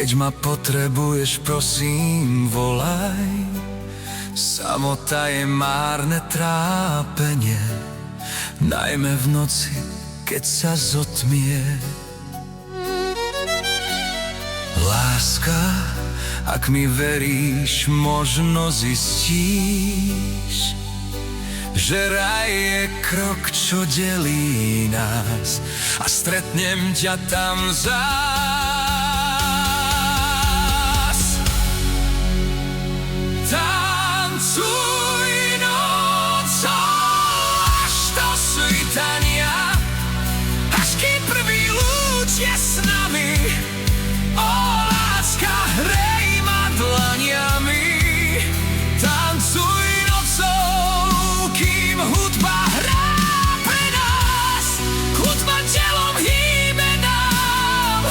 Keď ma potrebuješ, prosím, volaj. Samota je márne trápenie, najmä v noci, keď sa zotmie. Láska, ak mi veríš, možno zistíš, že raj je krok, čo delí nás, a stretnem ťa tam zás. Tancuj nocou až do svitania, až kým prvý lúč je s nami. Ó, láska, hrej ma dlaniami. Tancuj nocou, kým hudba hrá pre nás, hudba telom hýbe nám,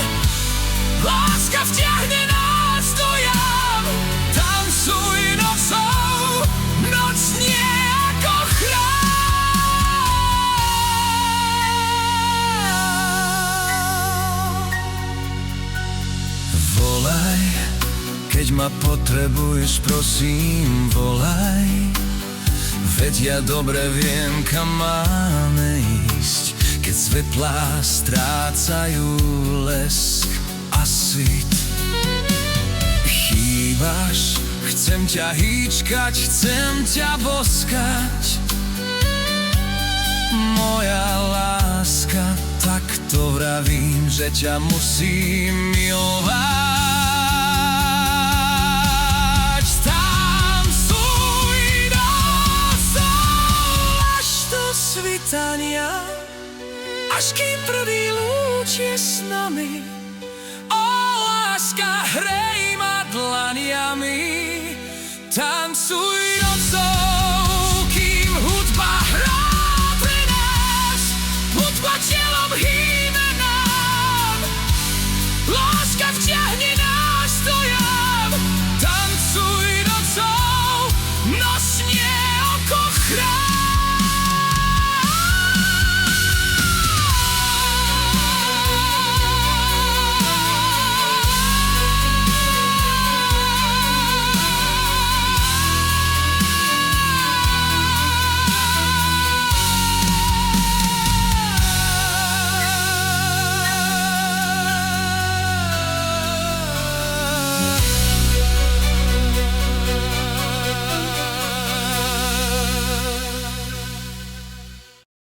láska vťahne nás do jam. Tancuj nocou, noc nie ako chrám. Volaj, keď ma potrebuješ, prosím, volaj. Veď ja dobre viem, kam máme ísť, keď svetlá strácajú lesk a svit. Chýbaš, chcem ťa hýčkať, chcem ťa boskať. Moja láska, tak to vravím, že ťa musím milovať. Tancuj nocou až do svitania, až kým prvý lúč je s nami. Ó, láska, hrej ma dlaniami. Tancuj nocou.